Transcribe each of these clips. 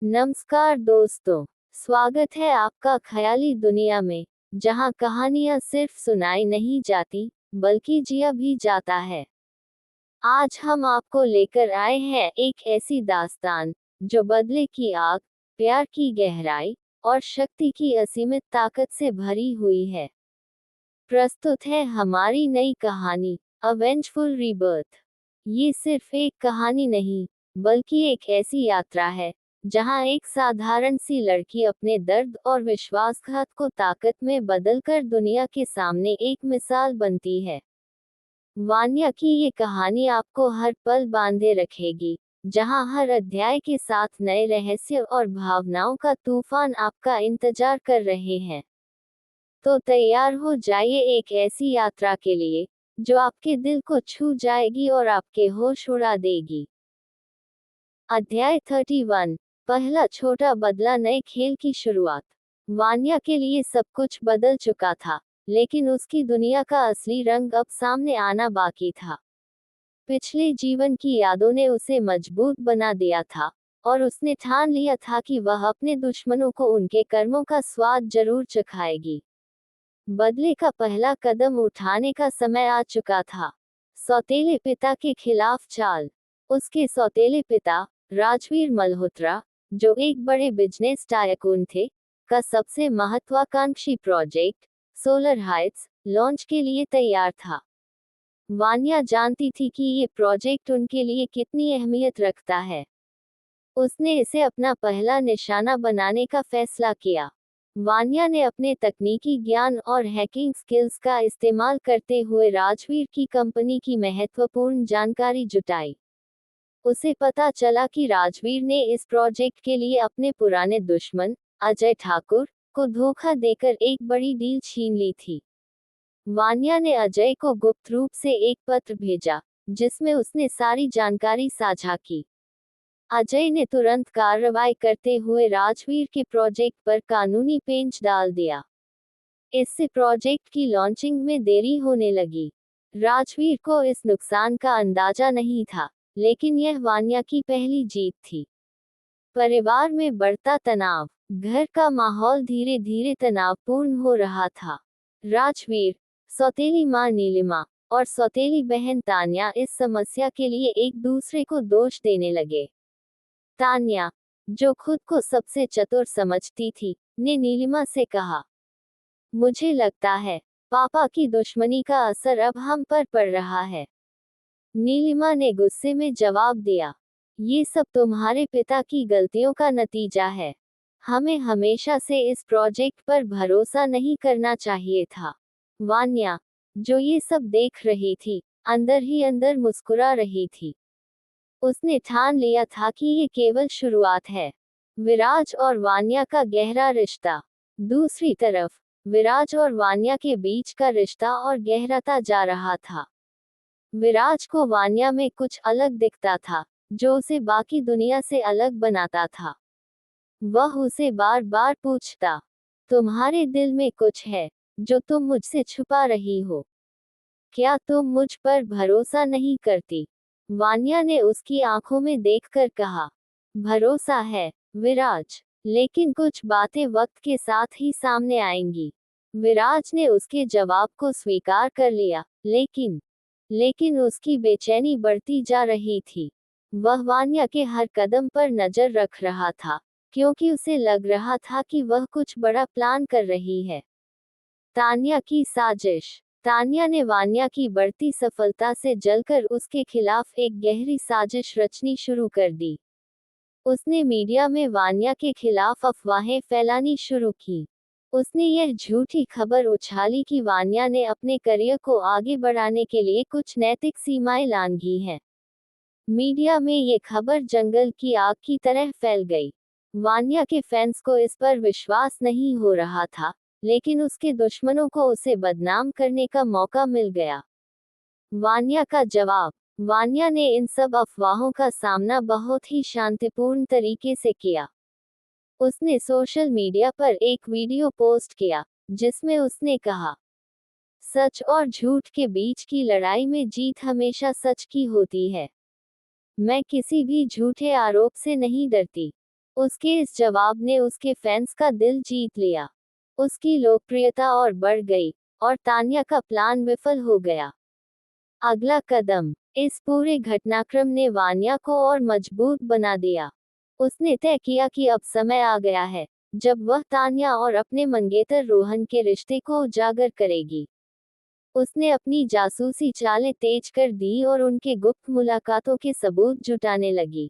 नमस्कार दोस्तों, स्वागत है आपका ख्याली दुनिया में, जहां कहानियां सिर्फ सुनाई नहीं जाती, बल्कि जिया भी जाता है। आज हम आपको लेकर आए हैं एक ऐसी दास्तान, जो बदले की आग, प्यार की गहराई और शक्ति की असीमित ताकत से भरी हुई है। प्रस्तुत है हमारी नई कहानी, अ वेंजफुल रीबर्थ। ये सिर्फ एक कहानी नहीं, बल्कि एक ऐसी यात्रा है जहां एक साधारण सी लड़की अपने दर्द और विश्वासघात को ताकत में बदलकर दुनिया के सामने एक मिसाल बनती है। वान्या की ये कहानी आपको हर पल बांधे रखेगी, जहां हर अध्याय के साथ नए रहस्य और भावनाओं का तूफान आपका इंतजार कर रहे हैं। तो तैयार हो जाइए एक ऐसी यात्रा के लिए, जो आपके दिल को छू जाएगी और आपके होश उड़ा देगी। अध्याय 31। पहला छोटा बदला, नए खेल की शुरुआत। वान्या के लिए सब कुछ बदल चुका था, लेकिन उसकी दुनिया का असली रंग अब सामने आना बाकी था। पिछले जीवन की यादों ने उसे मजबूत बना दिया था, और उसने ठान लिया था कि वह अपने दुश्मनों को उनके कर्मों का स्वाद जरूर चखाएगी। बदले का पहला कदम उठाने का समय आ चुका था। सौतेले पिता के खिलाफ चाल। उसके सौतेले पिता, राजवीर मल्होत्रा, जो एक बड़े बिजनेस टायकून थे, का सबसे महत्वाकांक्षी प्रोजेक्ट, सोलर हाइट्स, लॉन्च के लिए तैयार था। वान्या जानती थी कि ये प्रोजेक्ट उनके लिए कितनी अहमियत रखता है। उसने इसे अपना पहला निशाना बनाने का फैसला किया। वान्या ने अपने तकनीकी ज्ञान और हैकिंग स्किल्स का इस्तेमाल करते हुए राजवीर की कंपनी की महत्वपूर्ण जानकारी जुटाई। उसे पता चला कि राजवीर ने इस प्रोजेक्ट के लिए अपने पुराने दुश्मन, अजय ठाकुर, को धोखा देकर एक बड़ी डील छीन ली थी। वान्या ने अजय को गुप्त रूप से एक पत्र भेजा, जिसमें उसने सारी जानकारी साझा की। अजय ने तुरंत कार्रवाई करते हुए राजवीर के प्रोजेक्ट पर कानूनी पेंच डाल दिया। इससे प्रोजेक्ट की लॉन्चिंग में देरी होने लगी। राजवीर को इस नुकसान का अंदाजा नहीं था, लेकिन यह वान्या की पहली जीत थी। परिवार में बढ़ता तनाव। घर का माहौल धीरे धीरे तनावपूर्ण हो रहा था। राजवीर, सौतेली मां नीलिमा और सौतेली बहन तान्या इस समस्या के लिए एक दूसरे को दोष देने लगे। तान्या, जो खुद को सबसे चतुर समझती थी, ने नीलिमा से कहा, मुझे लगता है पापा की दुश्मनी का असर अब हम पर पड़ रहा है। नीलिमा ने गुस्से में जवाब दिया, ये सब तुम्हारे पिता की गलतियों का नतीजा है। हमें हमेशा से इस प्रोजेक्ट पर भरोसा नहीं करना चाहिए था। वान्या, जो ये सब देख रही थी, अंदर ही अंदर मुस्कुरा रही थी। उसने ठान लिया था कि ये केवल शुरुआत है। विराज और वान्या का गहरा रिश्ता। दूसरी तरफ, विराज और वान्या के बीच का रिश्ता और गहराता जा रहा था। विराज को वान्या में कुछ अलग दिखता था, जो उसे बाकी दुनिया से अलग बनाता था। वह उसे बार बार पूछता, तुम्हारे दिल में कुछ है, जो तुम मुझसे छुपा रही हो? क्या तुम मुझ पर भरोसा नहीं करती? वान्या ने उसकी आंखों में देखकर कहा, भरोसा है, विराज, लेकिन कुछ बातें वक्त के साथ ही सामने आएंगी। विराज ने उसके जवाब को स्वीकार कर लिया, लेकिन उसकी बेचैनी बढ़ती जा रही थी। वह वान्या के हर कदम पर नजर रख रहा था, क्योंकि उसे लग रहा था कि वह कुछ बड़ा प्लान कर रही है। तान्या की साजिश। तान्या ने वान्या की बढ़ती सफलता से जलकर उसके खिलाफ एक गहरी साजिश रचनी शुरू कर दी। उसने मीडिया में वान्या के खिलाफ अफवाहें फैलानी शुरू की। उसने यह झूठी खबर उछाली कि वान्या ने अपने करियर को आगे बढ़ाने के लिए कुछ नैतिक सीमाएं लांघी हैं। मीडिया में ये खबर जंगल की आग की तरह फैल गई। वान्या के फैंस को इस पर विश्वास नहीं हो रहा था, लेकिन उसके दुश्मनों को उसे बदनाम करने का मौका मिल गया। वान्या का जवाब। वान्या ने इन सब अफवाहों का सामना बहुत ही शांतिपूर्ण तरीके से किया। उसने सोशल मीडिया पर एक वीडियो पोस्ट किया, जिसमें उसने कहा, सच और झूठ के बीच की लड़ाई में जीत हमेशा सच की होती है। मैं किसी भी झूठे आरोप से नहीं डरती। उसके इस जवाब ने उसके फैंस का दिल जीत लिया। उसकी लोकप्रियता और बढ़ गई और तान्या का प्लान विफल हो गया। अगला कदम। इस पूरे घटनाक्रम ने वान्या को और मजबूत बना दिया। उसने तय किया कि अब समय आ गया है जब वह तान्या और अपने मंगेतर रोहन के रिश्ते को उजागर करेगी। उसने अपनी जासूसी चालें तेज कर दी और उनके गुप्त मुलाकातों के सबूत जुटाने लगी।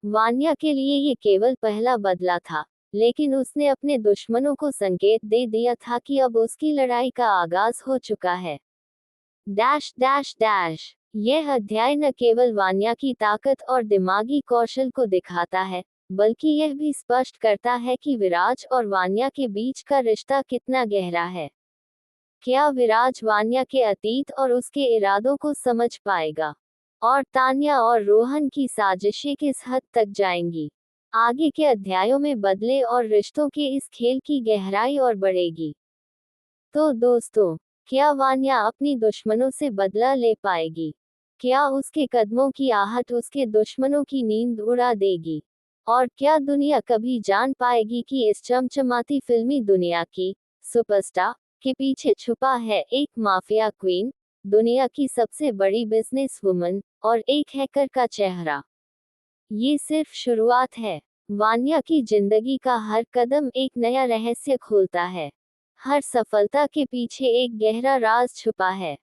वान्या के लिए ये केवल पहला बदला था, लेकिन उसने अपने दुश्मनों को संकेत दे दिया था कि अब उसकी लड़ाई का आगाज हो चुका है। Dash dash dash. यह अध्याय न केवल वान्या की ताकत और दिमागी कौशल को दिखाता है, बल्कि यह भी स्पष्ट करता है कि विराज और वान्या के बीच का रिश्ता कितना गहरा है। क्या विराज वान्या के अतीत और उसके इरादों को समझ पाएगा? और तान्या और रोहन की साजिशें किस हद तक जाएंगी? आगे के अध्यायों में बदले और रिश्तों के इस खेल की गहराई और बढ़ेगी। तो दोस्तों, क्या वान्या अपनी दुश्मनों से बदला ले पाएगी? क्या उसके कदमों की आहट उसके दुश्मनों की नींद उड़ा देगी? और क्या दुनिया कभी जान पाएगी कि इस चमचमाती फिल्मी दुनिया की सुपरस्टार के पीछे छुपा है एक माफिया क्वीन, दुनिया की सबसे बड़ी बिजनेस वुमन और एक हैकर का चेहरा? ये सिर्फ शुरुआत है। वान्या की जिंदगी का हर कदम एक नया रहस्य खोलता है। हर सफलता के पीछे एक गहरा राज छुपा है।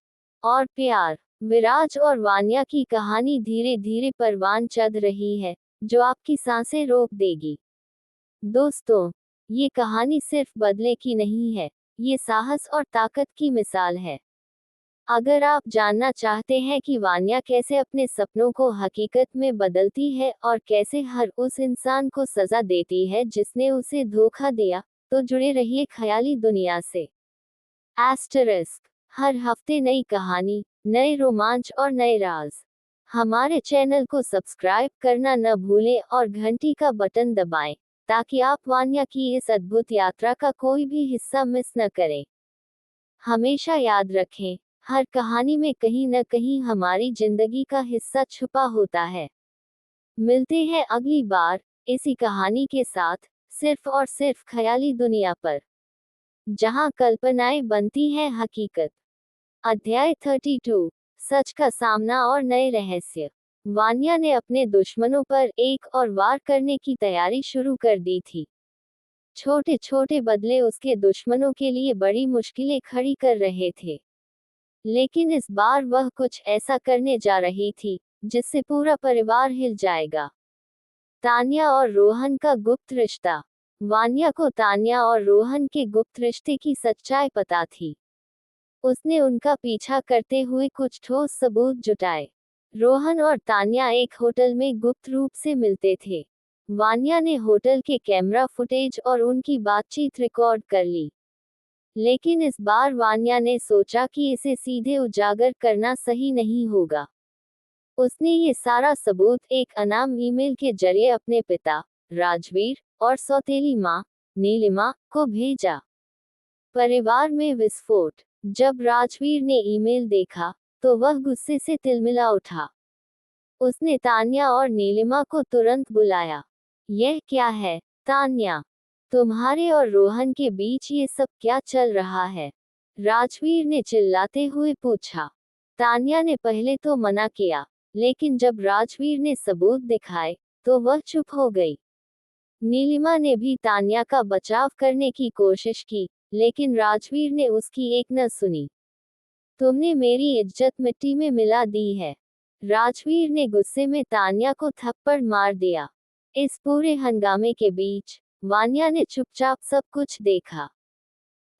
और प्यार, विराज और वान्या की कहानी धीरे धीरे परवान चढ़ रही है, जो आपकी सांसें रोक देगी। दोस्तों, ये कहानी सिर्फ बदले की नहीं है, ये साहस और ताकत की मिसाल है। अगर आप जानना चाहते हैं कि वान्या कैसे अपने सपनों को हकीकत में बदलती है और कैसे हर उस इंसान को सजा देती है जिसने उसे धोखा दिया, तो जुड़े रहिए ख्याली दुनिया से। एस्टरिस्क। हर हफ्ते नई कहानी, नए रोमांच और नए राज। हमारे चैनल को सब्सक्राइब करना न भूलें और घंटी का बटन दबाएं, ताकि आप वान्या की इस अद्भुत यात्रा का कोई भी हिस्सा मिस न करें। हमेशा याद रखें, हर कहानी में कहीं न कहीं हमारी जिंदगी का हिस्सा छुपा होता है। मिलते हैं अगली बार इसी कहानी के साथ, सिर्फ और सिर्फ ख्याली दुनिया पर, जहां कल्पनाएं बनती हैं हकीकत। अध्याय 32। सच का सामना और नए रहस्य। वान्या ने अपने दुश्मनों पर एक और वार करने की तैयारी शुरू कर दी थी। छोटे छोटे बदले उसके दुश्मनों के लिए बड़ी मुश्किलें खड़ी कर रहे थे, लेकिन इस बार वह कुछ ऐसा करने जा रही थी जिससे पूरा परिवार हिल जाएगा। तान्या और रोहन का गुप्त रिश्ता। वान्या को तान्या और रोहन के गुप्त रिश्ते की सच्चाई पता थी। उसने उनका पीछा करते हुए कुछ ठोस सबूत जुटाए। रोहन और तान्या एक होटल में गुप्त रूप से मिलते थे। वान्या ने होटल के कैमरा फुटेज और उनकी बातचीत रिकॉर्ड कर ली। लेकिन इस बार वान्या ने सोचा कि इसे सीधे उजागर करना सही नहीं होगा। उसने ये सारा सबूत एक अनाम ईमेल के जरिए अपने पिता, राजवीर, और सौतेली माँ, नीलिमा, को भेजा। परिवार में विस्फोट। जब राजवीर ने ईमेल देखा, तो वह गुस्से से तिलमिला उठा। उसने तान्या और नीलिमा को तुरंत बुलाया। यह क्या है, तान्या? तुम्हारे और रोहन के बीच ये सब क्या चल रहा है? राजवीर ने चिल्लाते हुए पूछा। तान्या ने पहले तो मना किया, लेकिन जब राजवीर ने सबूत दिखाए, तो वह चुप हो गई। नीलिमा ने भी तान्या का बचाव करने की कोशिश की, लेकिन राजवीर ने उसकी एक न सुनी। तुमने मेरी इज्जत मिट्टी में मिला दी है। राजवीर ने गुस्से में तान्या को थप्पड़ मार दिया। इस पूरे हंगामे के बीच वान्या ने चुपचाप सब कुछ देखा।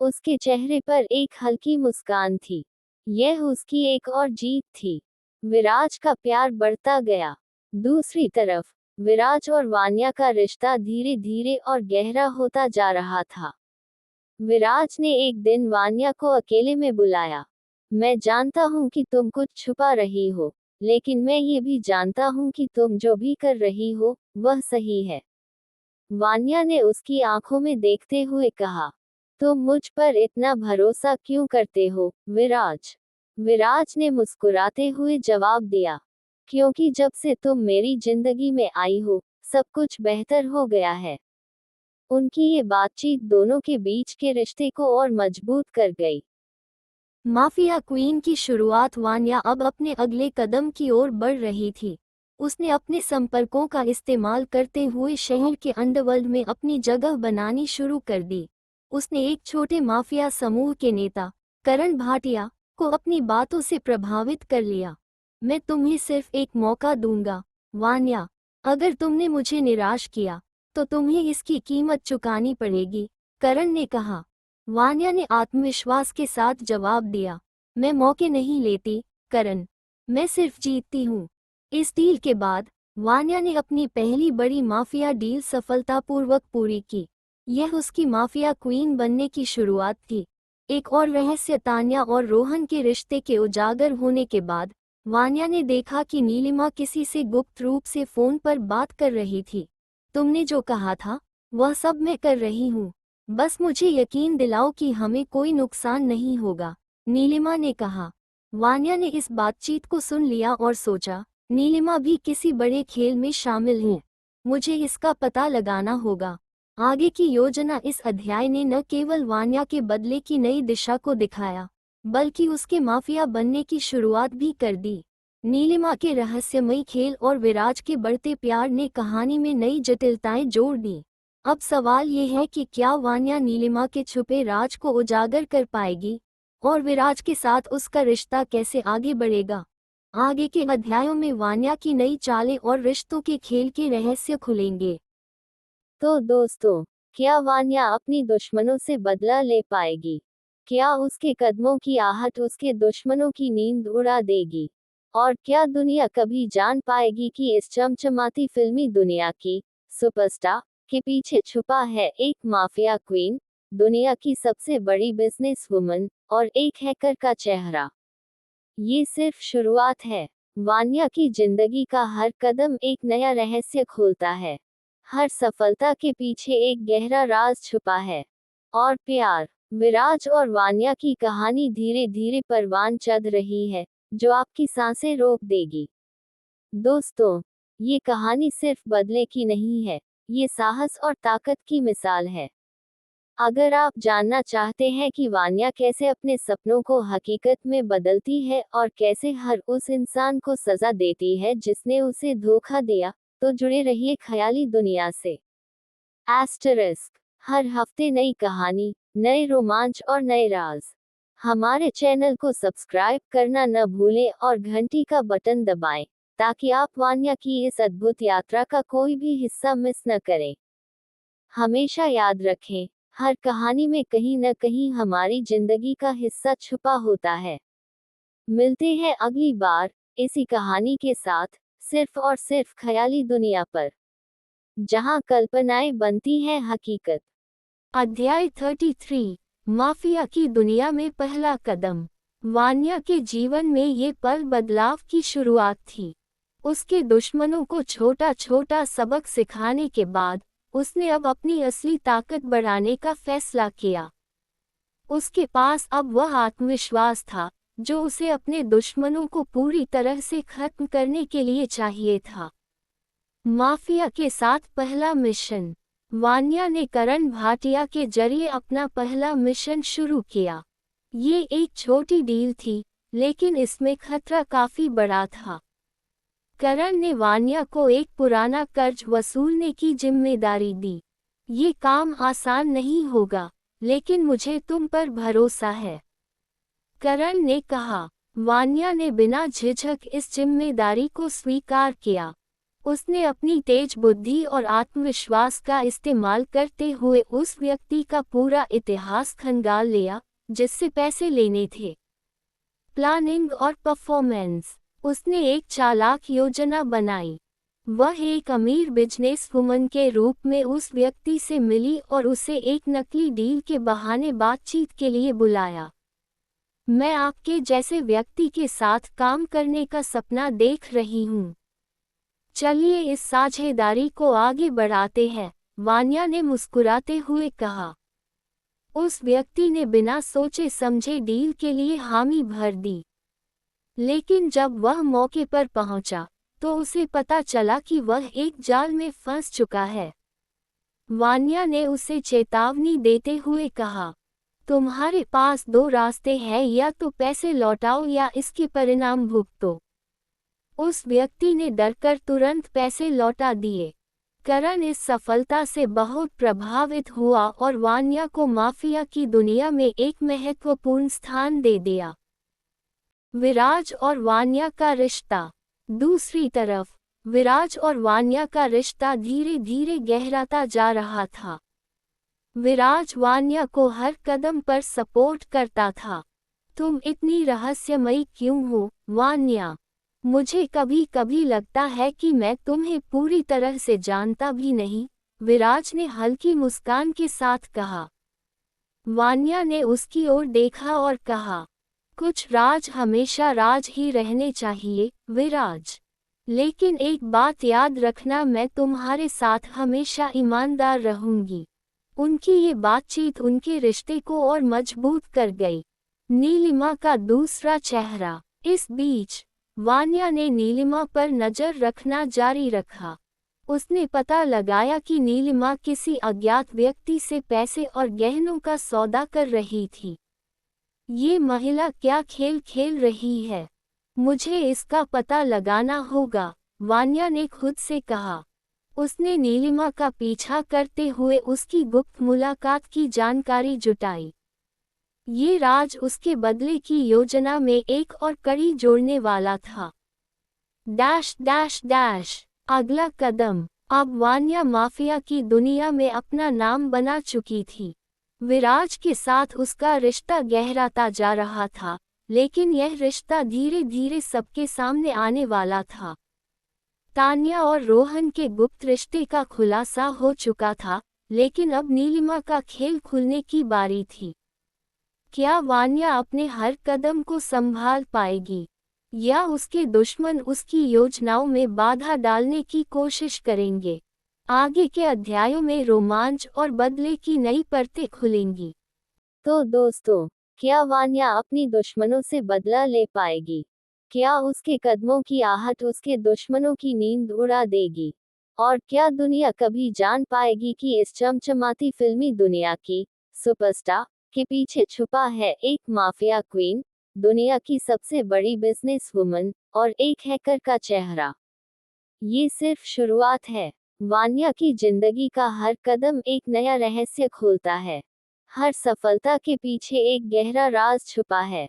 उसके चेहरे पर एक हल्की मुस्कान थी। यह उसकी एक और जीत थी। विराज का प्यार बढ़ता गया। दूसरी तरफ, विराज और वान्या का रिश्ता धीरे धीरे और गहरा होता जा रहा था। विराज ने एक दिन वान्या को अकेले में बुलाया। मैं जानता हूँ कि तुम कुछ छुपा रही हो, लेकिन मैं ये भी जानता हूँ कि तुम जो भी कर रही हो, वह सही है। वान्या ने उसकी आंखों में देखते हुए कहा, तुम मुझ पर इतना भरोसा क्यों करते हो, विराज? विराज ने मुस्कुराते हुए जवाब दिया, क्योंकि जब से तुम मेरी जिंदगी में आई हो, सब कुछ बेहतर हो गया है। उनकी ये बातचीत दोनों के बीच के रिश्ते को और मजबूत कर गई। माफिया क्वीन की शुरुआत। वान्या अब अपने अगले कदम की ओर बढ़ रही थी। उसने अपने संपर्कों का इस्तेमाल करते हुए शहर के अंडरवर्ल्ड में अपनी जगह बनानी शुरू कर दी। उसने एक छोटे माफिया समूह के नेता करण भाटिया को अपनी बातों से प्रभावित कर लिया। मैं तुम्हें सिर्फ एक मौका दूंगा, वान्या। अगर तुमने मुझे निराश किया तो तुम्हें इसकी कीमत चुकानी पड़ेगी, करण ने कहा। वान्या ने आत्मविश्वास के साथ जवाब दिया, मैं मौके नहीं लेती, करण। मैं सिर्फ जीतती हूँ। इस डील के बाद वान्या ने अपनी पहली बड़ी माफिया डील सफलतापूर्वक पूरी की। यह उसकी माफिया क्वीन बनने की शुरुआत थी। एक और रहस्य। तान्या और रोहन के रिश्ते के उजागर होने के बाद वान्या ने देखा कि नीलिमा किसी से गुप्त रूप से फोन पर बात कर रही थी। तुमने जो कहा था वह सब मैं कर रही हूँ, बस मुझे यकीन दिलाओ कि हमें कोई नुकसान नहीं होगा, नीलिमा ने कहा। वान्या ने इस बातचीत को सुन लिया और सोचा, नीलिमा भी किसी बड़े खेल में शामिल है। मुझे इसका पता लगाना होगा। आगे की योजना। इस अध्याय ने न केवल वान्या के बदले की नई दिशा को दिखाया, बल्कि उसके माफिया बनने की शुरुआत भी कर दी। नीलिमा के रहस्यमयी खेल और विराज के बढ़ते प्यार ने कहानी में नई जटिलताएं जोड़ दी। अब सवाल ये है कि क्या वान्या नीलिमा के छुपे राज को उजागर कर पाएगी, और विराज के साथ उसका रिश्ता कैसे आगे बढ़ेगा। आगे के अध्यायों में वान्या की नई चालें और रिश्तों के खेल के रहस्य खुलेंगे। तो दोस्तों, क्या वान्या अपनी दुश्मनों से बदला ले पाएगी? क्या उसके कदमों की आहट उसके दुश्मनों की नींद उड़ा देगी? और क्या दुनिया कभी जान पाएगी कि इस चमचमाती फिल्मी दुनिया की सुपरस्टार के पीछे छुपा है एक माफिया क्वीन, दुनिया की सबसे बड़ी बिजनेस वुमन और एक हैकर का चेहरा? ये सिर्फ शुरुआत है। वान्या की जिंदगी का हर कदम एक नया रहस्य खोलता है। हर सफलता के पीछे एक गहरा राज छुपा है। और प्यार, विराज और वान्या की कहानी धीरे धीरे परवान चढ़ रही है, जो आपकी सांसें रोक देगी। दोस्तों, ये कहानी सिर्फ बदले की नहीं है, ये साहस और ताकत की मिसाल है। अगर आप जानना चाहते हैं कि वान्या कैसे अपने सपनों को हकीकत में बदलती है और कैसे हर उस इंसान को सजा देती है जिसने उसे धोखा दिया, तो जुड़े रहिए ख्याली दुनिया से। एस्टरिस्क, हर हफ्ते नई कहानी, नए रोमांच और नए राज। हमारे चैनल को सब्सक्राइब करना न भूलें और घंटी का बटन दबाएं, ताकि आप वान्या की इस अद्भुत यात्रा का कोई भी हिस्सा मिस न करें। हमेशा याद रखें, हर कहानी में कहीं न कहीं हमारी जिंदगी का हिस्सा छुपा होता है। मिलते हैं अगली बार इसी कहानी के साथ, सिर्फ और सिर्फ ख्याली दुनिया पर, जहां कल्पनाएं बनती हैं हकीकत। अध्याय 33, माफिया की दुनिया में पहला कदम। वान्या के जीवन में ये पल बदलाव की शुरुआत थी। उसके दुश्मनों को छोटा छोटा सबक सिखाने के बाद उसने अब अपनी असली ताकत बढ़ाने का फैसला किया। उसके पास अब वह आत्मविश्वास था जो उसे अपने दुश्मनों को पूरी तरह से खत्म करने के लिए चाहिए था। माफिया के साथ पहला मिशन। वान्या ने करण भाटिया के जरिए अपना पहला मिशन शुरू किया। ये एक छोटी डील थी, लेकिन इसमें खतरा काफी बड़ा था। करण ने वान्या को एक पुराना कर्ज वसूलने की जिम्मेदारी दी। ये काम आसान नहीं होगा, लेकिन मुझे तुम पर भरोसा है, करण ने कहा। वान्या ने बिना झिझक इस जिम्मेदारी को स्वीकार किया। उसने अपनी तेज बुद्धि और आत्मविश्वास का इस्तेमाल करते हुए उस व्यक्ति का पूरा इतिहास खंगाल लिया जिससे पैसे लेने थे। प्लानिंग और परफॉर्मेंस। उसने एक चालाक योजना बनाई। वह एक अमीर बिजनेस वुमन के रूप में उस व्यक्ति से मिली और उसे एक नकली डील के बहाने बातचीत के लिए बुलाया। मैं आपके जैसे व्यक्ति के साथ काम करने का सपना देख रही हूँ। चलिए इस साझेदारी को आगे बढ़ाते हैं, वान्या ने मुस्कुराते हुए कहा। उस व्यक्ति ने बिना सोचे समझे डील के लिए हामी भर दी। लेकिन जब वह मौके पर पहुंचा, तो उसे पता चला कि वह एक जाल में फंस चुका है। वान्या ने उसे चेतावनी देते हुए कहा, तुम्हारे पास दो रास्ते हैं, या तो पैसे लौटाओ या इसके परिणाम भुगतो। उस व्यक्ति ने डरकर तुरंत पैसे लौटा दिए। करण इस सफलता से बहुत प्रभावित हुआ और वान्या को माफिया की दुनिया में एक महत्वपूर्ण स्थान दे दिया। विराज और वान्या का रिश्ता। दूसरी तरफ विराज और वान्या का रिश्ता धीरे धीरे गहराता जा रहा था। विराज वान्या को हर कदम पर सपोर्ट करता था। तुम इतनी रहस्यमयी क्यों हो, वान्या? मुझे कभी कभी लगता है कि मैं तुम्हें पूरी तरह से जानता भी नहीं, विराज ने हल्की मुस्कान के साथ कहा। वान्या ने उसकी ओर देखा और कहा, कुछ राज हमेशा राज ही रहने चाहिए, विराज। लेकिन एक बात याद रखना, मैं तुम्हारे साथ हमेशा ईमानदार रहूंगी। उनकी ये बातचीत उनके रिश्ते को और मजबूत कर गई। नीलिमा का दूसरा चेहरा। इस बीच वान्या ने नीलिमा पर नजर रखना जारी रखा। उसने पता लगाया कि नीलिमा किसी अज्ञात व्यक्ति से पैसे और गहनों का सौदा कर रही थी। ये महिला क्या खेल खेल रही है? मुझे इसका पता लगाना होगा, वान्या ने खुद से कहा। उसने नीलिमा का पीछा करते हुए उसकी गुप्त मुलाकात की जानकारी जुटाई। ये राज उसके बदले की योजना में एक और कड़ी जोड़ने वाला था। Dash dash dash. अगला कदम। अब वान्या माफिया की दुनिया में अपना नाम बना चुकी थी। विराज के साथ उसका रिश्ता गहराता जा रहा था, लेकिन यह रिश्ता धीरे धीरे सबके सामने आने वाला था। तान्या और रोहन के गुप्त रिश्ते का खुलासा हो चुका था, लेकिन अब नीलिमा का खेल खुलने की बारी थी। क्या वान्या अपने हर कदम को संभाल पाएगी, या उसके दुश्मन उसकी योजनाओं में बाधा डालने की कोशिश करेंगे? आगे के अध्यायों में रोमांच और बदले की नई परतें खुलेंगी। तो दोस्तों, क्या वान्या अपनी दुश्मनों से बदला ले पाएगी? क्या उसके कदमों की आहट उसके दुश्मनों की नींद उड़ा देगी? और क्या दुनिया कभी जान पाएगी कि इस चमचमाती फिल्मी दुनिया की सुपरस्टार के पीछे छुपा है एक माफिया क्वीन, दुनिया की सबसे बड़ी बिजनेस वुमन और एक हैकर का चेहरा? ये सिर्फ शुरुआत है। वान्या की जिंदगी का हर कदम एक नया रहस्य खोलता है। हर सफलता के पीछे एक गहरा राज छुपा है।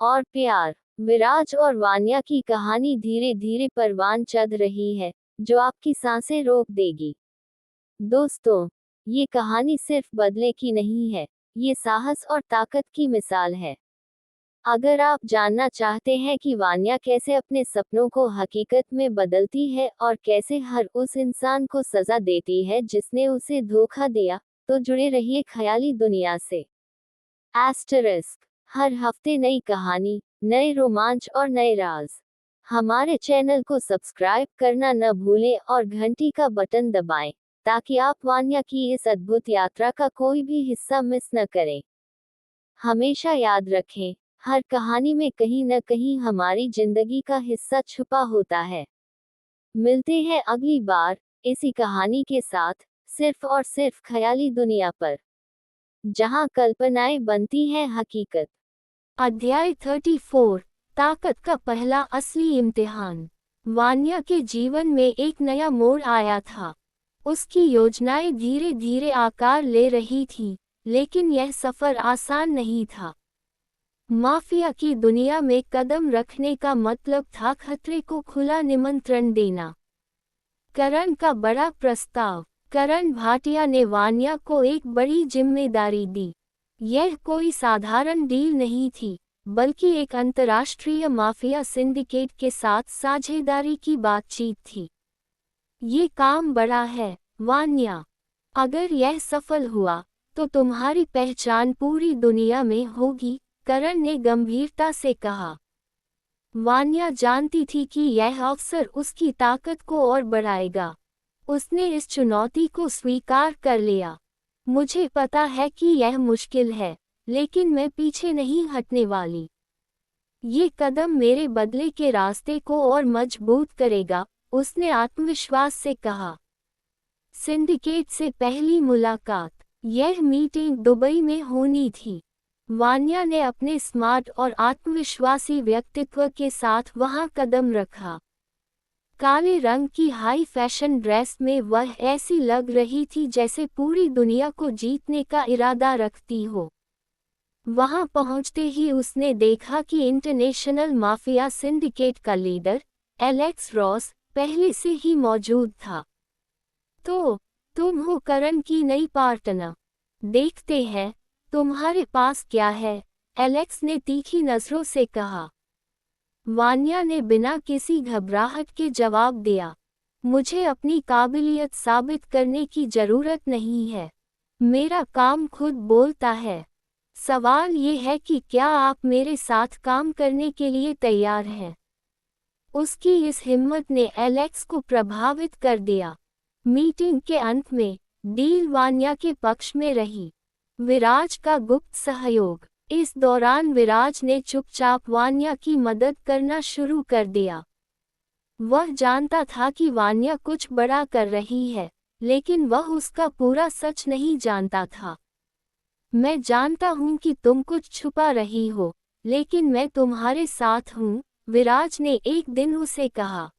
और प्यार। विराज और वान्या की कहानी धीरे धीरे परवान चढ़ रही है, जो आपकी सांसें रोक देगी। दोस्तों, ये कहानी सिर्फ बदले की नहीं है, ये साहस और ताकत की मिसाल है। अगर आप जानना चाहते हैं कि वान्या कैसे अपने सपनों को हकीकत में बदलती है और कैसे हर उस इंसान को सजा देती है जिसने उसे धोखा दिया, तो जुड़े रहिए ख्याली दुनिया से। एस्टेरिस्क। हर हफ्ते नई कहानी, नए रोमांच और नए राज। हमारे चैनल को सब्सक्राइब करना न भूलें और घंटी का बटन दबाएं, ताकि आप वान्या की इस अद्भुत यात्रा का कोई भी हिस्सा मिस न करें। हमेशा याद रखें, हर कहानी में कहीं न कहीं हमारी जिंदगी का हिस्सा छुपा होता है। मिलते हैं अगली बार इसी कहानी के साथ, सिर्फ और सिर्फ ख्याली दुनिया पर, जहां कल्पनाएं बनती हैं हकीकत। अध्याय 34। ताकत का पहला असली इम्तिहान। वान्या के जीवन में एक नया मोड़ आया था। उसकी योजनाएं धीरे धीरे आकार ले रही थीं, लेकिन यह सफर आसान नहीं था। माफिया की दुनिया में कदम रखने का मतलब था खतरे को खुला निमंत्रण देना। करण का बड़ा प्रस्ताव। करण भाटिया ने वान्या को एक बड़ी जिम्मेदारी दी। यह कोई साधारण डील नहीं थी, बल्कि एक अंतर्राष्ट्रीय माफिया सिंडिकेट के साथ साझेदारी की बातचीत थी। ये काम बड़ा है, वान्या। अगर यह सफल हुआ, तो तुम्हारी पहचान पूरी दुनिया में होगी, करण ने गंभीरता से कहा। वान्या जानती थी कि यह अवसर उसकी ताकत को और बढ़ाएगा। उसने इस चुनौती को स्वीकार कर लिया। मुझे पता है कि यह मुश्किल है, लेकिन मैं पीछे नहीं हटने वाली। ये कदम मेरे बदले के रास्ते को और मजबूत करेगा, उसने आत्मविश्वास से कहा। सिंडिकेट से पहली मुलाकात। यह मीटिंग दुबई में होनी थी। वान्या ने अपने स्मार्ट और आत्मविश्वासी व्यक्तित्व के साथ वहां कदम रखा। काले रंग की हाई फैशन ड्रेस में वह ऐसी लग रही थी जैसे पूरी दुनिया को जीतने का इरादा रखती हो। वहां पहुंचते ही उसने देखा कि इंटरनेशनल माफिया सिंडिकेट का लीडर एलेक्स रॉस पहले से ही मौजूद था। तो तुम हो करण की नई पार्टनर। देखते हैं तुम्हारे पास क्या है, एलेक्स ने तीखी नजरों से कहा। वान्या ने बिना किसी घबराहट के जवाब दिया, मुझे अपनी काबिलियत साबित करने की जरूरत नहीं है। मेरा काम खुद बोलता है। सवाल ये है कि क्या आप मेरे साथ काम करने के लिए तैयार हैं? उसकी इस हिम्मत ने एलेक्स को प्रभावित कर दिया। मीटिंग के अंत में डील वान्या के पक्ष में रही। विराज का गुप्त सहयोग। इस दौरान विराज ने चुपचाप वान्या की मदद करना शुरू कर दिया। वह जानता था कि वान्या कुछ बड़ा कर रही है, लेकिन वह उसका पूरा सच नहीं जानता था। मैं जानता हूं कि तुम कुछ छुपा रही हो, लेकिन मैं तुम्हारे साथ हूं, विराज ने एक दिन उसे कहा।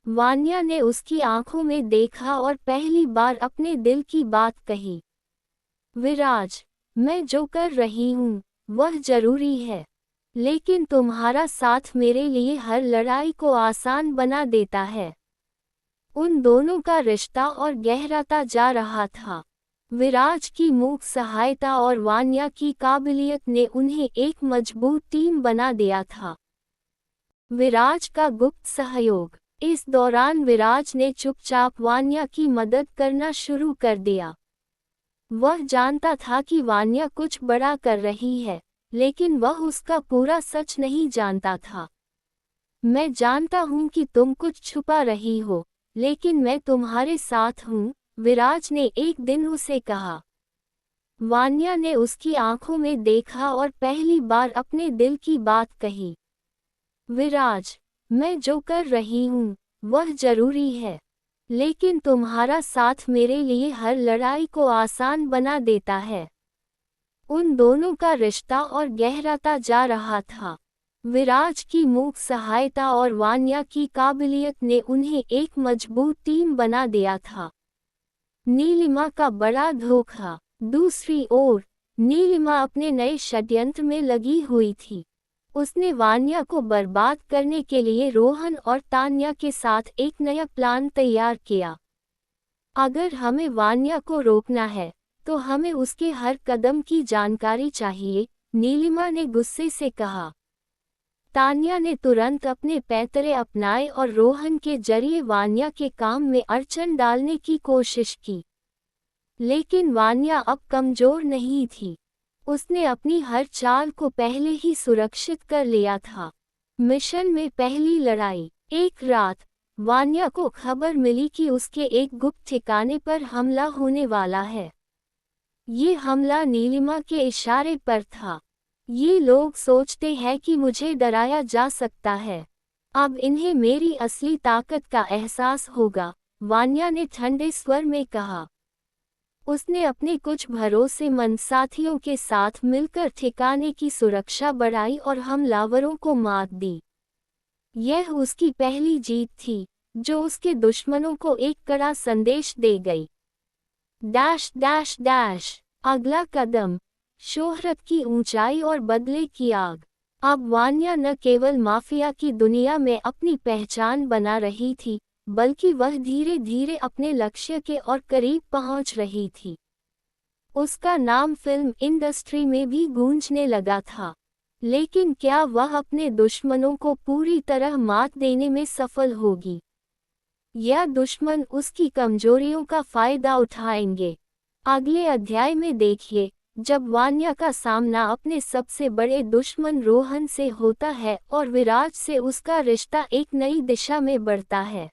वान्या ने उसकी आंखों में देखा और पहली बार अपने दिल की बात कही। विराज, मैं जो कर रही हूँ वह जरूरी है, लेकिन तुम्हारा साथ मेरे लिए हर लड़ाई को आसान बना देता है। उन दोनों का रिश्ता और गहराता जा रहा था। विराज की मूक सहायता और वान्या की काबिलियत ने उन्हें एक मजबूत टीम बना दिया था। विराज का गुप्त सहयोग। इस दौरान विराज ने चुपचाप वान्या की मदद करना शुरू कर दिया। वह जानता था कि वान्या कुछ बड़ा कर रही है, लेकिन वह उसका पूरा सच नहीं जानता था। मैं जानता हूं कि तुम कुछ छुपा रही हो, लेकिन मैं तुम्हारे साथ हूं, विराज ने एक दिन उसे कहा। वान्या ने उसकी आंखों में देखा और पहली बार अपने दिल की बात कही। विराज, मैं जो कर रही हूँ वह जरूरी है, लेकिन तुम्हारा साथ मेरे लिए हर लड़ाई को आसान बना देता है। उन दोनों का रिश्ता और गहराता जा रहा था। विराज की मूक सहायता और वान्या की काबिलियत ने उन्हें एक मजबूत टीम बना दिया था। नीलिमा का बड़ा धोखा। दूसरी ओर, नीलिमा अपने नए षड्यंत्र में लगी हुई थी। उसने वान्या को बर्बाद करने के लिए रोहन और तान्या के साथ एक नया प्लान तैयार किया। अगर हमें वान्या को रोकना है, तो हमें उसके हर कदम की जानकारी चाहिए, नीलिमा ने गुस्से से कहा। तान्या ने तुरंत अपने पैतरे अपनाए और रोहन के जरिए वान्या के काम में अड़चन डालने की कोशिश की। लेकिन वान्या अब कमजोर नहीं थी। उसने अपनी हर चाल को पहले ही सुरक्षित कर लिया था। मिशन में पहली लड़ाई। एक रात, वान्या को खबर मिली कि उसके एक गुप्त ठिकाने पर हमला होने वाला है। ये हमला नीलिमा के इशारे पर था। ये लोग सोचते हैं कि मुझे डराया जा सकता है। अब इन्हें मेरी असली ताकत का एहसास होगा, वान्या ने ठंडे स्वर में कहा। उसने अपने कुछ भरोसेमंद साथियों के साथ मिलकर ठिकाने की सुरक्षा बढ़ाई और हमलावरों को मात दी। यह उसकी पहली जीत थी, जो उसके दुश्मनों को एक कड़ा संदेश दे गई। Dash dash dash. अगला कदम, शोहरत की ऊंचाई और बदले की आग। अब वान्या न केवल माफिया की दुनिया में अपनी पहचान बना रही थी, बल्कि वह धीरे धीरे अपने लक्ष्य के और करीब पहुंच रही थी। उसका नाम फिल्म इंडस्ट्री में भी गूंजने लगा था। लेकिन क्या वह अपने दुश्मनों को पूरी तरह मात देने में सफल होगी, या दुश्मन उसकी कमजोरियों का फायदा उठाएंगे? अगले अध्याय में देखिए, जब वान्या का सामना अपने सबसे बड़े दुश्मन रोहन से होता है और विराज से उसका रिश्ता एक नई दिशा में बढ़ता है।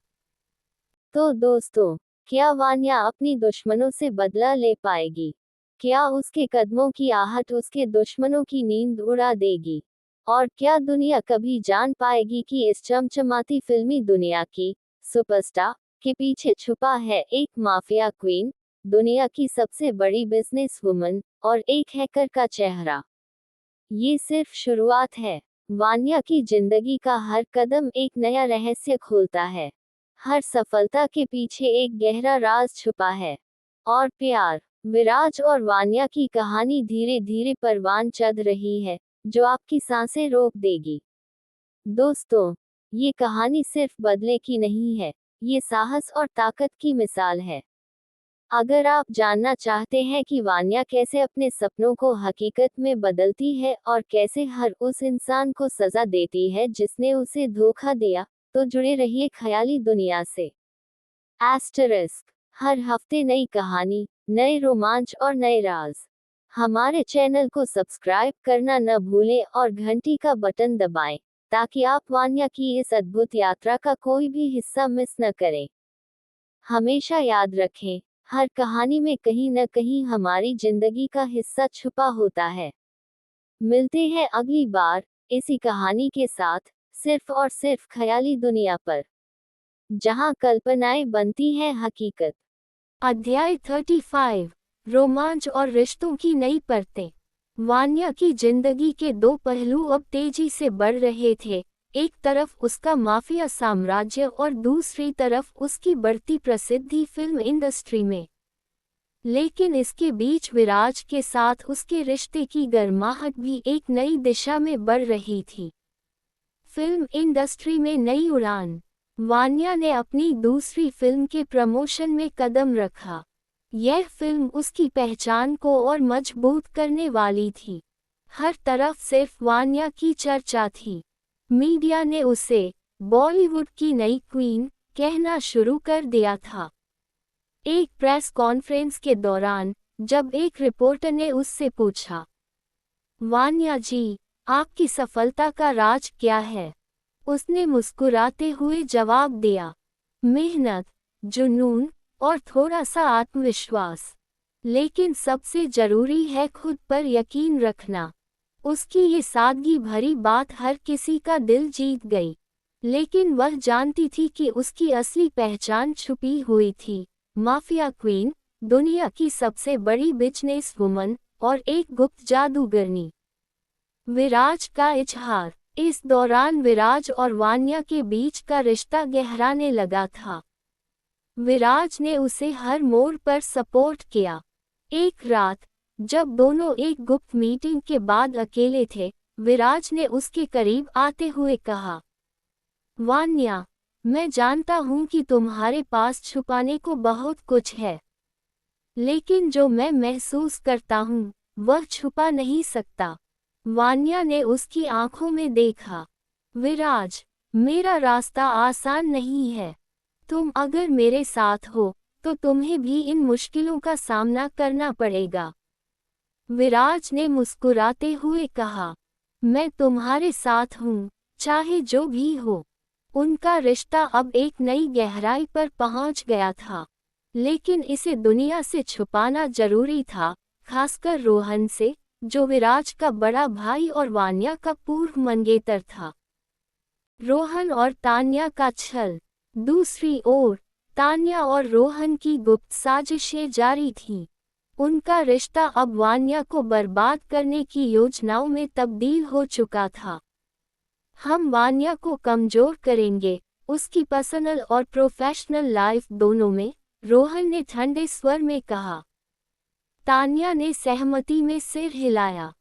तो दोस्तों, क्या वान्या अपनी दुश्मनों से बदला ले पाएगी? क्या उसके कदमों की आहट उसके दुश्मनों की नींद उड़ा देगी? और क्या दुनिया कभी जान पाएगी कि इस चमचमाती फिल्मी दुनिया की सुपरस्टार के पीछे छुपा है एक माफिया क्वीन, दुनिया की सबसे बड़ी बिजनेस वुमन और एक हैकर का चेहरा। ये सिर्फ शुरुआत है। वान्या की जिंदगी का हर कदम एक नया रहस्य खोलता है। हर सफलता के पीछे एक गहरा राज छुपा है। और प्यार, विराज और वान्या की कहानी धीरे धीरे परवान चढ़ रही है, जो आपकी सांसें रोक देगी। दोस्तों, ये कहानी सिर्फ बदले की नहीं है, ये साहस और ताकत की मिसाल है। अगर आप जानना चाहते हैं कि वान्या कैसे अपने सपनों को हकीकत में बदलती है और कैसे हर उस इंसान को सजा देती है जिसने उसे धोखा दिया, तो जुड़े रहिए ख्याली दुनिया से। एस्टरिस्क, हर हफ्ते नई कहानी, नए रोमांच और नए राज। हमारे चैनल को सब्सक्राइब करना न भूलें और घंटी का बटन दबाएं, ताकि आप वान्या की इस अद्भुत यात्रा का कोई भी हिस्सा मिस न करें। हमेशा याद रखें, हर कहानी में कहीं न कहीं हमारी जिंदगी का हिस्सा छुपा होता है। मिलते हैं अगली बार इसी कहानी के साथ, सिर्फ और सिर्फ ख्याली दुनिया पर, जहां कल्पनाएं बनती हैं हकीकत। अध्याय 35, रोमांच और रिश्तों की नई परतें। वान्या की जिंदगी के दो पहलू अब तेजी से बढ़ रहे थे। एक तरफ उसका माफिया साम्राज्य और दूसरी तरफ उसकी बढ़ती प्रसिद्धि फिल्म इंडस्ट्री में। लेकिन इसके बीच विराज के साथ उसके रिश्ते की गर्माहट भी एक नई दिशा में बढ़ रही थी। फिल्म इंडस्ट्री में नई उड़ान। वान्या ने अपनी दूसरी फिल्म के प्रमोशन में कदम रखा। यह फिल्म उसकी पहचान को और मजबूत करने वाली थी। हर तरफ सिर्फ वान्या की चर्चा थी। मीडिया ने उसे बॉलीवुड की नई क्वीन कहना शुरू कर दिया था। एक प्रेस कॉन्फ्रेंस के दौरान जब एक रिपोर्टर ने उससे पूछा, वान्या जी, आपकी सफलता का राज क्या है? उसने मुस्कुराते हुए जवाब दिया, मेहनत, जुनून और थोड़ा सा आत्मविश्वास। लेकिन सबसे जरूरी है खुद पर यकीन रखना। उसकी ये सादगी भरी बात हर किसी का दिल जीत गई। लेकिन वह जानती थी कि उसकी असली पहचान छुपी हुई थी। माफिया क्वीन, दुनिया की सबसे बड़ी बिजनेस वुमन और एक गुप्त जादूगरनी। विराज का इजहार। इस दौरान विराज और वान्या के बीच का रिश्ता गहराने लगा था। विराज ने उसे हर मोड़ पर सपोर्ट किया। एक रात, जब दोनों एक गुप्त मीटिंग के बाद अकेले थे, विराज ने उसके करीब आते हुए कहा, वान्या, मैं जानता हूं कि तुम्हारे पास छुपाने को बहुत कुछ है, लेकिन जो मैं महसूस करता हूं, वह छुपा नहीं सकता। वान्या ने उसकी आंखों में देखा। विराज, मेरा रास्ता आसान नहीं है। तुम अगर मेरे साथ हो, तो तुम्हें भी इन मुश्किलों का सामना करना पड़ेगा। विराज ने मुस्कुराते हुए कहा, मैं तुम्हारे साथ हूँ, चाहे जो भी हो। उनका रिश्ता अब एक नई गहराई पर पहुंच गया था। लेकिन इसे दुनिया से छुपाना जरूरी था, खासकर रोहन से, जो विराज का बड़ा भाई और वान्या का पूर्व मंगेतर था। रोहन और तान्या का छल। दूसरी ओर, तान्या और रोहन की गुप्त साजिशें जारी थीं। उनका रिश्ता अब वान्या को बर्बाद करने की योजनाओं में तब्दील हो चुका था। हम वान्या को कमजोर करेंगे, उसकी पर्सनल और प्रोफेशनल लाइफ दोनों में, रोहन ने ठंडे स्वर में कहा। तान्या ने सहमति में सिर हिलाया।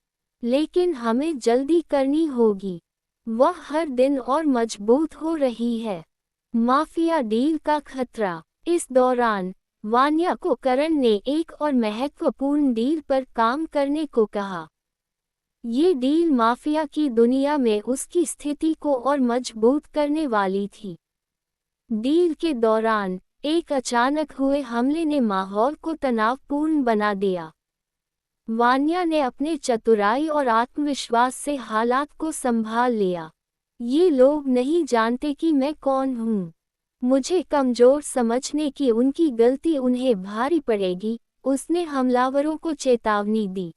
लेकिन हमें जल्दी करनी होगी। वह हर दिन और मजबूत हो रही है। माफिया डील का खतरा। इस दौरान वान्या को करण ने एक और महत्वपूर्ण डील पर काम करने को कहा। ये डील माफिया की दुनिया में उसकी स्थिति को और मजबूत करने वाली थी। डील के दौरान एक अचानक हुए हमले ने माहौल को तनावपूर्ण बना दिया। वान्या ने अपने चतुराई और आत्मविश्वास से हालात को संभाल लिया। ये लोग नहीं जानते कि मैं कौन हूँ। मुझे कमजोर समझने की उनकी गलती उन्हें भारी पड़ेगी, उसने हमलावरों को चेतावनी दी।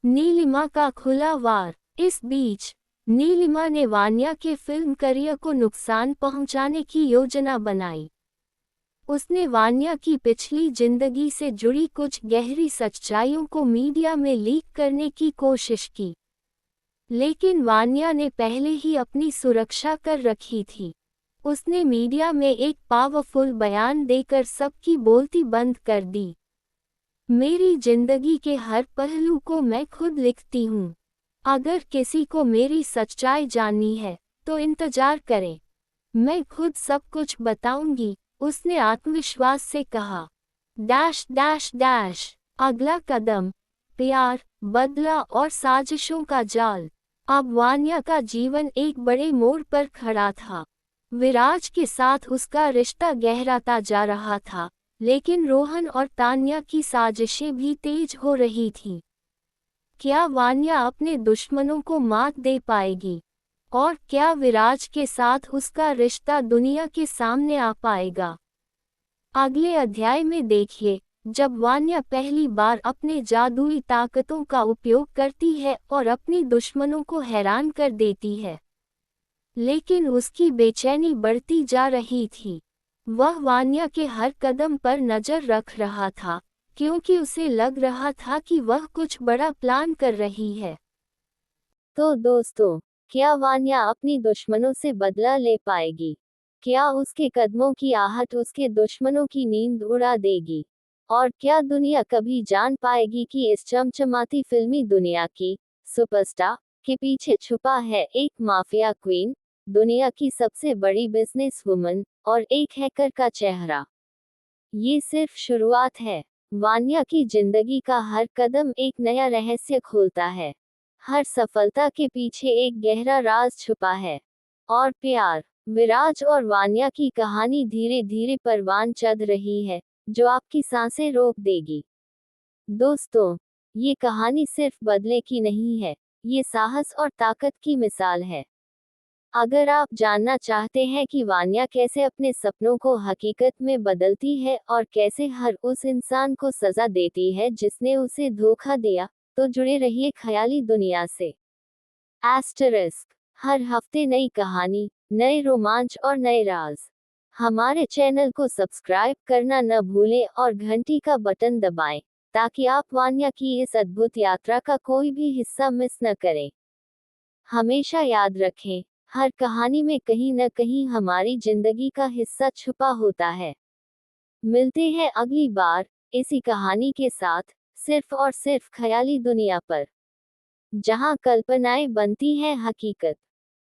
नीलिमा का खुला वार। इस बीच नीलिमा ने वान्या के फिल्म करियर को नुकसान पहुंचाने की योजना बनाई। उसने वान्या की पिछली जिंदगी से जुड़ी कुछ गहरी सच्चाइयों को मीडिया में लीक करने की कोशिश की, लेकिन वान्या ने पहले ही अपनी सुरक्षा कर रखी थी। उसने मीडिया में एक पावरफुल बयान देकर सबकी बोलती बंद कर दी। मेरी जिंदगी के हर पहलू को मैं खुद लिखती हूँ। अगर किसी को मेरी सच्चाई जाननी है तो इंतजार करें, मैं खुद सब कुछ बताऊंगी, उसने आत्मविश्वास से कहा। Dash dash dash. अगला कदम, प्यार, बदला और साजिशों का जाल। अब वान्या का जीवन एक बड़े मोड़ पर खड़ा था। विराज के साथ उसका रिश्ता गहराता जा रहा था, लेकिन रोहन और तान्या की साजिशें भी तेज हो रही थीं। क्या वान्या अपने दुश्मनों को मात दे पाएगी? और क्या विराज के साथ उसका रिश्ता दुनिया के सामने आ पाएगा? अगले अध्याय में देखिए, जब वान्या पहली बार अपने जादुई ताकतों का उपयोग करती है और अपनी दुश्मनों को हैरान कर देती है। लेकिन उसकी बेचैनी बढ़ती जा रही थी। वह वान्या के हर कदम पर नजर रख रहा था, क्योंकि उसे लग रहा था कि वह कुछ बड़ा प्लान कर रही है। तो दोस्तों, क्या वान्या अपनी दुश्मनों से बदला ले पाएगी? क्या उसके कदमों की आहट उसके दुश्मनों की नींद उड़ा देगी? और क्या दुनिया कभी जान पाएगी कि इस चमचमाती फिल्मी दुनिया की सुपरस्टार के पीछे छुपा है एक माफिया क्वीन, दुनिया की सबसे बड़ी बिजनेस वुमन और एक हैकर का चेहरा? ये सिर्फ शुरुआत है। वान्या की जिंदगी का हर कदम एक नया रहस्य खोलता है। हर सफलता के पीछे एक गहरा राज छुपा है। और प्यार, विराज और वान्या की कहानी धीरे धीरे परवान चढ़ रही है, जो आपकी सांसें रोक देगी। दोस्तों, ये कहानी सिर्फ बदले की नहीं है, ये साहस और ताकत की मिसाल है। अगर आप जानना चाहते हैं कि वान्या कैसे अपने सपनों को हकीकत में बदलती है और कैसे हर उस इंसान को सजा देती है जिसने उसे धोखा दिया, तो जुड़े रहिए ख्याली दुनिया से। एस्टेरिस्क, हर हफ्ते नई कहानी, नए रोमांच और नए राज। हमारे चैनल को सब्सक्राइब करना न भूलें और घंटी का बटन दबाएं, ताकि आप वान्या की इस अद्भुत यात्रा का कोई भी हिस्सा मिस न करें। हमेशा याद रखें, हर कहानी में कहीं न कहीं हमारी जिंदगी का हिस्सा छुपा होता है। मिलते हैं अगली बार इसी कहानी के साथ, सिर्फ और सिर्फ ख्याली दुनिया पर, जहां कल्पनाएं बनती हैं हकीकत।